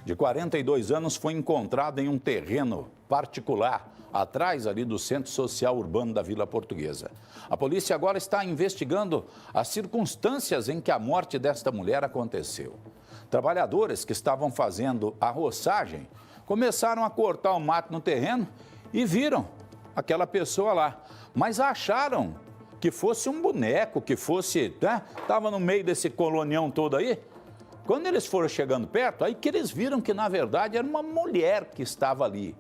de 42 anos, foi encontrado em um terreno particular, atrás ali do Centro Social Urbano da Vila Portuguesa. A polícia agora está investigando as circunstâncias em que a morte desta mulher aconteceu. Trabalhadores que estavam fazendo a roçagem começaram a cortar o mato no terreno e viram aquela pessoa lá, mas acharam que fosse um boneco, que fosse, né? Estava no meio desse colonião todo aí. Quando eles foram chegando perto, aí que eles viram que, na verdade, era uma mulher que estava ali.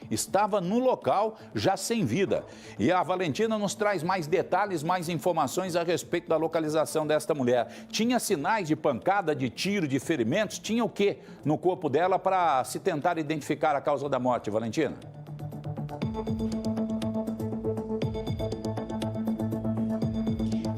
Estava no local, já sem vida. E a Valentina nos traz mais detalhes, mais informações a respeito da localização desta mulher. Tinha sinais de pancada, de tiro, de ferimentos? Tinha o quê no corpo dela para se tentar identificar a causa da morte, Valentina?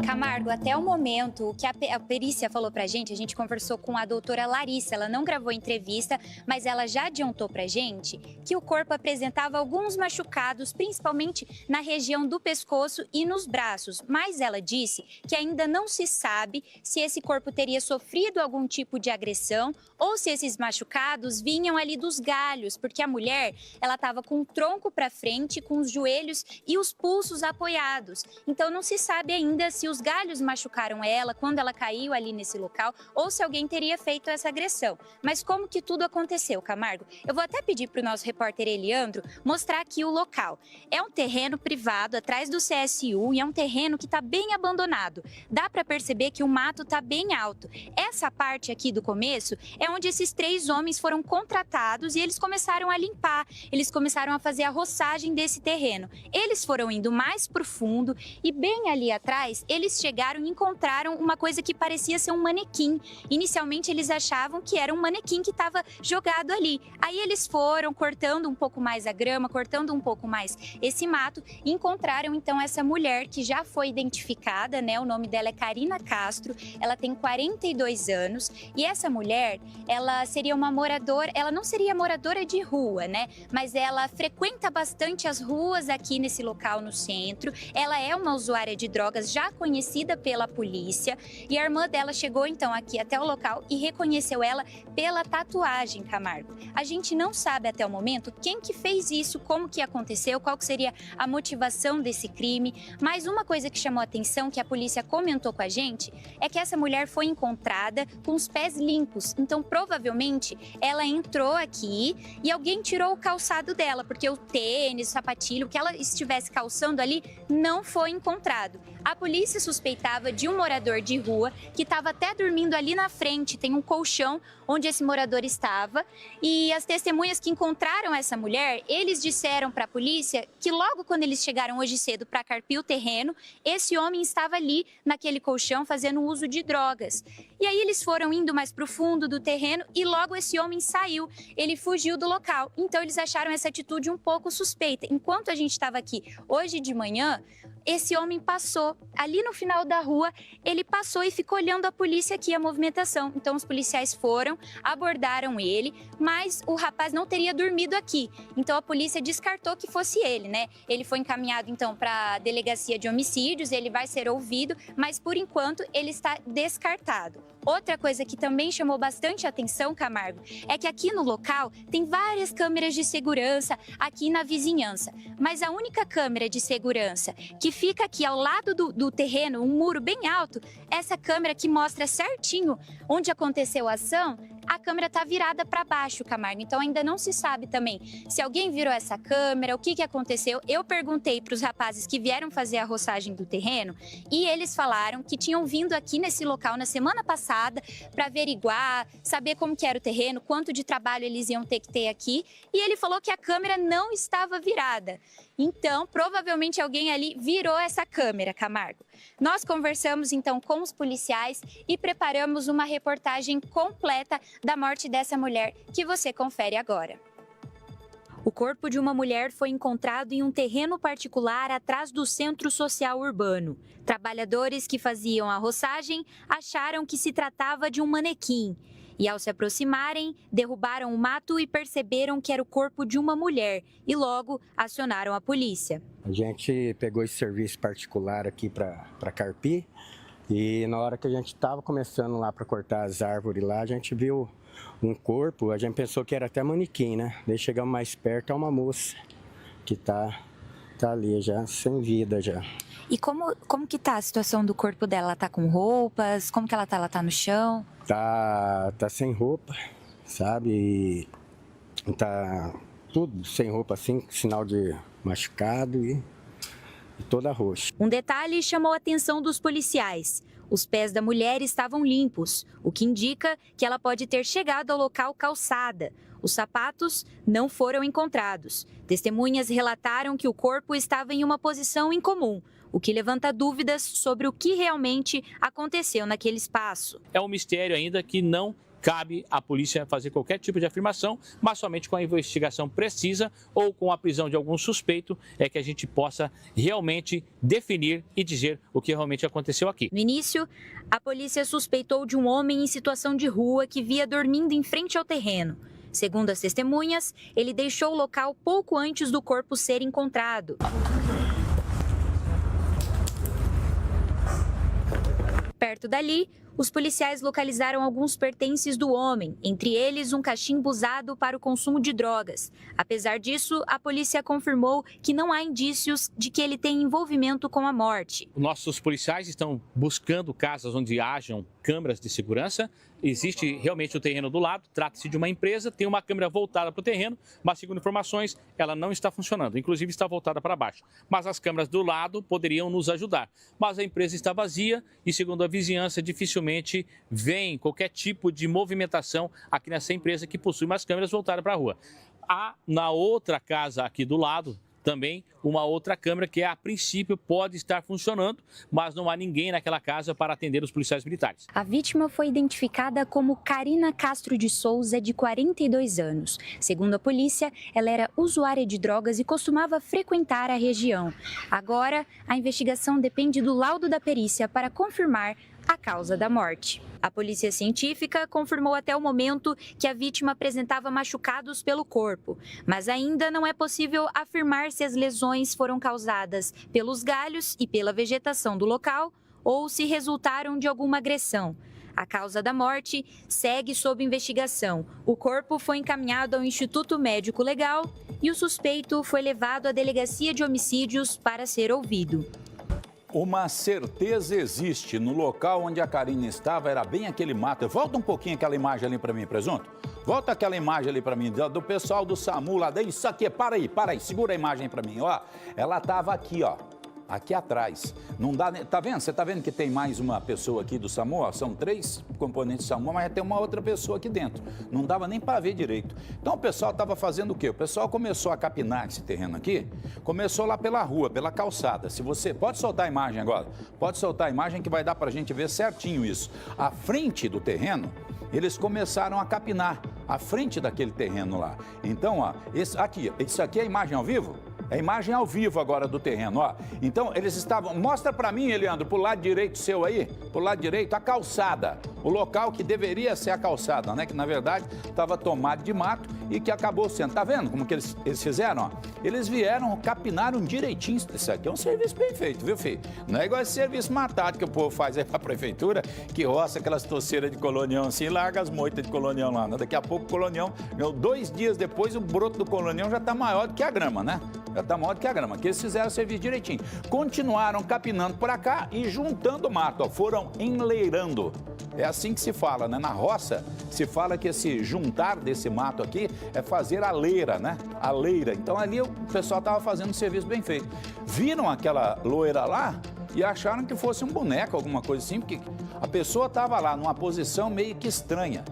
Camargo, até o momento, o que a perícia falou pra gente, a gente conversou com a doutora Larissa, ela não gravou entrevista, mas ela já adiantou pra gente que o corpo apresentava alguns machucados, principalmente na região do pescoço e nos braços, mas ela disse que ainda não se sabe se esse corpo teria sofrido algum tipo de agressão ou se esses machucados vinham ali dos galhos, porque a mulher, ela estava com o tronco pra frente, com os joelhos e os pulsos apoiados, então não se sabe ainda se os galhos machucaram ela quando ela caiu ali nesse local ou se alguém teria feito essa agressão. Mas como que tudo aconteceu, Camargo? Eu vou até pedir para o nosso repórter Eliandro mostrar aqui o local. É um terreno privado atrás do CSU e é um terreno que está bem abandonado. Dá para perceber que o mato está bem alto. Essa parte aqui do começo é onde esses 3 homens foram contratados e eles começaram a limpar, eles começaram a fazer a roçagem desse terreno. Eles foram indo mais para o fundo e bem ali atrás, eles chegaram e encontraram uma coisa que parecia ser um manequim. Inicialmente, eles achavam que era um manequim que estava jogado ali. Aí eles foram cortando um pouco mais a grama, cortando um pouco mais esse mato e encontraram, então, essa mulher que já foi identificada, né? O nome dela é Karina Castro, ela tem 42 anos e essa mulher, ela seria uma moradora, ela não seria moradora de rua, né? Mas ela frequenta bastante as ruas aqui nesse local no centro. Ela é uma usuária de drogas já conhecida pela polícia e a irmã dela chegou então aqui até o local e reconheceu ela pela tatuagem, Camargo. A gente não sabe até o momento quem que fez isso, como que aconteceu, qual que seria a motivação desse crime, mas uma coisa que chamou a atenção, que a polícia comentou com a gente, é que essa mulher foi encontrada com os pés limpos, então provavelmente ela entrou aqui e alguém tirou o calçado dela, porque o tênis, o sapatilho, o que ela estivesse calçando ali não foi encontrado. A polícia suspeitava de um morador de rua que estava até dormindo ali na frente, tem um colchão onde esse morador estava, e as testemunhas que encontraram essa mulher, eles disseram para a polícia que logo quando eles chegaram hoje cedo para carpir o terreno, esse homem estava ali naquele colchão fazendo uso de drogas. E aí eles foram indo mais para o fundo do terreno e logo esse homem saiu, ele fugiu do local. Então eles acharam essa atitude um pouco suspeita. Enquanto a gente estava aqui hoje de manhã, esse homem passou ali no final da rua, ele passou e ficou olhando a polícia aqui, a movimentação. Então os policiais foram, abordaram ele, mas o rapaz não teria dormido aqui. Então a polícia descartou que fosse ele, né? Ele foi encaminhado então para a delegacia de homicídios, ele vai ser ouvido, mas por enquanto ele está descartado. Outra coisa que também chamou bastante atenção, Camargo, é que aqui no local tem várias câmeras de segurança aqui na vizinhança, mas a única câmera de segurança que fica aqui ao lado do terreno, um muro bem alto, essa câmera que mostra certinho onde aconteceu a ação, a câmera está virada para baixo, Camargo. Então ainda não se sabe também se alguém virou essa câmera, o que aconteceu. Eu perguntei para os rapazes que vieram fazer a roçagem do terreno e eles falaram que tinham vindo aqui nesse local na semana passada para averiguar, saber como que era o terreno, quanto de trabalho eles iam ter que ter aqui. E ele falou que a câmera não estava virada. Então, provavelmente alguém ali virou essa câmera, Camargo. Nós conversamos então com os policiais e preparamos uma reportagem completa da morte dessa mulher que você confere agora. O corpo de uma mulher foi encontrado em um terreno particular atrás do Centro Social Urbano. Trabalhadores que faziam a roçagem acharam que se tratava de um manequim. E ao se aproximarem, derrubaram o mato e perceberam que era o corpo de uma mulher e logo acionaram a polícia. A gente pegou esse serviço particular aqui para carpir e na hora que a gente estava começando lá para cortar as árvores lá, a gente viu um corpo, a gente pensou que era até manequim, né? Daí chegamos mais perto, é uma moça que tá ali já, sem vida já. E como que tá a situação do corpo dela? Ela tá com roupas? Como que ela tá? Ela tá no chão? Tá sem roupa, sabe? E tá tudo sem roupa assim, sinal de machucado e toda roxa. Um detalhe chamou a atenção dos policiais. Os pés da mulher estavam limpos, o que indica que ela pode ter chegado ao local calçada. Os sapatos não foram encontrados. Testemunhas relataram que o corpo estava em uma posição incomum, o que levanta dúvidas sobre o que realmente aconteceu naquele espaço. É um mistério ainda que não cabe à polícia fazer qualquer tipo de afirmação, mas somente com a investigação precisa ou com a prisão de algum suspeito é que a gente possa realmente definir e dizer o que realmente aconteceu aqui. No início, a polícia suspeitou de um homem em situação de rua que via dormindo em frente ao terreno. Segundo as testemunhas, ele deixou o local pouco antes do corpo ser encontrado. Perto dali, os policiais localizaram alguns pertences do homem, entre eles um cachimbo usado para o consumo de drogas. Apesar disso, a polícia confirmou que não há indícios de que ele tenha envolvimento com a morte. Nossos policiais estão buscando casas onde hajam câmeras de segurança. Existe realmente o terreno do lado, trata-se de uma empresa, tem uma câmera voltada para o terreno, mas segundo informações, ela não está funcionando, inclusive está voltada para baixo. Mas as câmeras do lado poderiam nos ajudar. Mas a empresa está vazia e, segundo a vizinhança, dificilmente vem qualquer tipo de movimentação aqui nessa empresa que possui umas câmeras voltadas para a rua. Há na outra casa aqui do lado também uma outra câmera que a princípio pode estar funcionando, mas não há ninguém naquela casa para atender os policiais militares. A vítima foi identificada como Karina Castro de Souza, de 42 anos. Segundo a polícia, ela era usuária de drogas e costumava frequentar a região. Agora, a investigação depende do laudo da perícia para confirmar a causa da morte. A polícia científica confirmou até o momento que a vítima apresentava machucados pelo corpo, mas ainda não é possível afirmar se as lesões foram causadas pelos galhos e pela vegetação do local ou se resultaram de alguma agressão. A causa da morte segue sob investigação. O corpo foi encaminhado ao Instituto Médico Legal e o suspeito foi levado à Delegacia de Homicídios para ser ouvido. Uma certeza existe. No local onde a Karina estava, era bem aquele mato. Volta um pouquinho aquela imagem ali para mim, presunto. Volta aquela imagem ali para mim, do pessoal do SAMU lá. Isso aqui, para aí, segura a imagem para mim. Ó, ela estava aqui, ó. Aqui atrás. Não dá, tá vendo? Você tá vendo que tem mais uma pessoa aqui do SAMU? Ó, são 3 componentes do SAMU, mas tem uma outra pessoa aqui dentro. Não dava nem para ver direito. Então o pessoal estava fazendo o quê? O pessoal começou a capinar esse terreno aqui, começou lá pela rua, pela calçada. Se você pode soltar a imagem agora, pode soltar a imagem que vai dar para a gente ver certinho isso. À frente do terreno, eles começaram a capinar, à frente daquele terreno lá. Então, ó, isso aqui é a imagem ao vivo? É a imagem ao vivo agora do terreno, ó. Então, eles estavam... Mostra para mim, Eliandro, pro lado direito seu aí, pro lado direito, a calçada. O local que deveria ser a calçada, né? Que, na verdade, estava tomado de mato e que acabou sendo... Tá vendo como que eles fizeram, ó? Eles vieram, capinaram direitinho. Isso aqui é um serviço bem feito, viu, filho? Não é igual esse serviço matado que o povo faz aí pra prefeitura, que roça aquelas toceiras de colonião assim e larga as moitas de colonião lá, né? Daqui a pouco o colonião... 2 dias depois, o broto do colonião já tá maior do que a grama, né? Já está maior do que a grama, que eles fizeram o serviço direitinho. Continuaram capinando por cá e juntando mato, ó, foram enleirando. É assim que se fala, né? Na roça, se fala que esse juntar desse mato aqui é fazer a leira, né? A leira. Então ali o pessoal estava fazendo um serviço bem feito. Viram aquela loira lá e acharam que fosse um boneco, alguma coisa assim, porque a pessoa estava lá numa posição meio que estranha,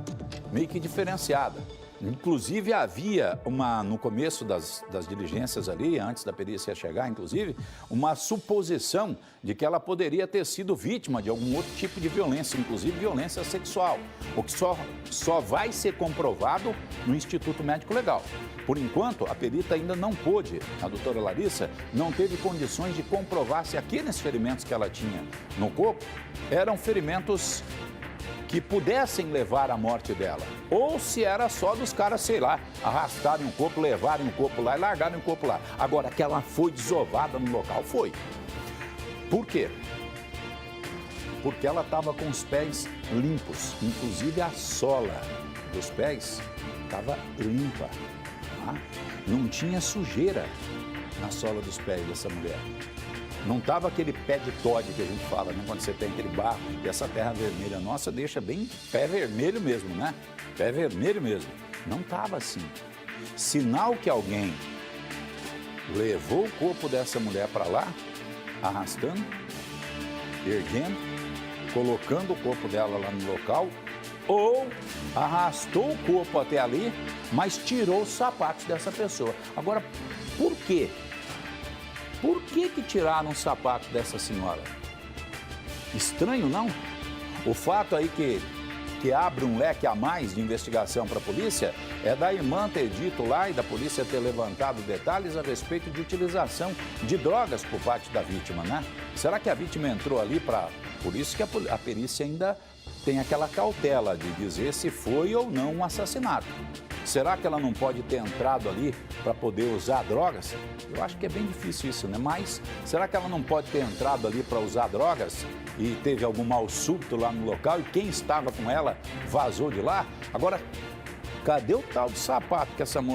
meio que diferenciada. Inclusive havia no começo das diligências ali, antes da perícia chegar, inclusive, uma suposição de que ela poderia ter sido vítima de algum outro tipo de violência, inclusive violência sexual, o que só vai ser comprovado no Instituto Médico Legal. Por enquanto, a perita ainda não pôde, a doutora Larissa, não teve condições de comprovar se aqueles ferimentos que ela tinha no corpo eram ferimentos que pudessem levar à morte dela. Ou se era só dos caras, sei lá, arrastarem o corpo, levarem o corpo lá e largarem o corpo lá. Agora, que ela foi desovada no local, foi. Por quê? Porque ela estava com os pés limpos, inclusive a sola. dos pés estava limpa, tá? Não tinha sujeira na sola dos pés dessa mulher. Não estava aquele pé de Todd que a gente fala, né? Quando você tem aquele barro e essa terra vermelha nossa deixa bem pé vermelho mesmo, né? Pé vermelho mesmo. Não estava assim. Sinal que alguém levou o corpo dessa mulher para lá, arrastando, erguendo, colocando o corpo dela lá no local, ou arrastou o corpo até ali, mas tirou os sapatos dessa pessoa. Agora, por quê? Por que tiraram os sapatos dessa senhora? Estranho, não? O fato aí que abre um leque a mais de investigação para a polícia é da irmã ter dito lá e da polícia ter levantado detalhes a respeito de utilização de drogas por parte da vítima, né? Será que a vítima entrou ali para... Por isso que a perícia ainda tem aquela cautela de dizer se foi ou não um assassinato. Será que ela não pode ter entrado ali para poder usar drogas? Eu acho que é bem difícil isso, né? Mas será que ela não pode ter entrado ali para usar drogas e teve algum mal súbito lá no local e quem estava com ela vazou de lá? Agora, cadê o tal de sapato que essa mulher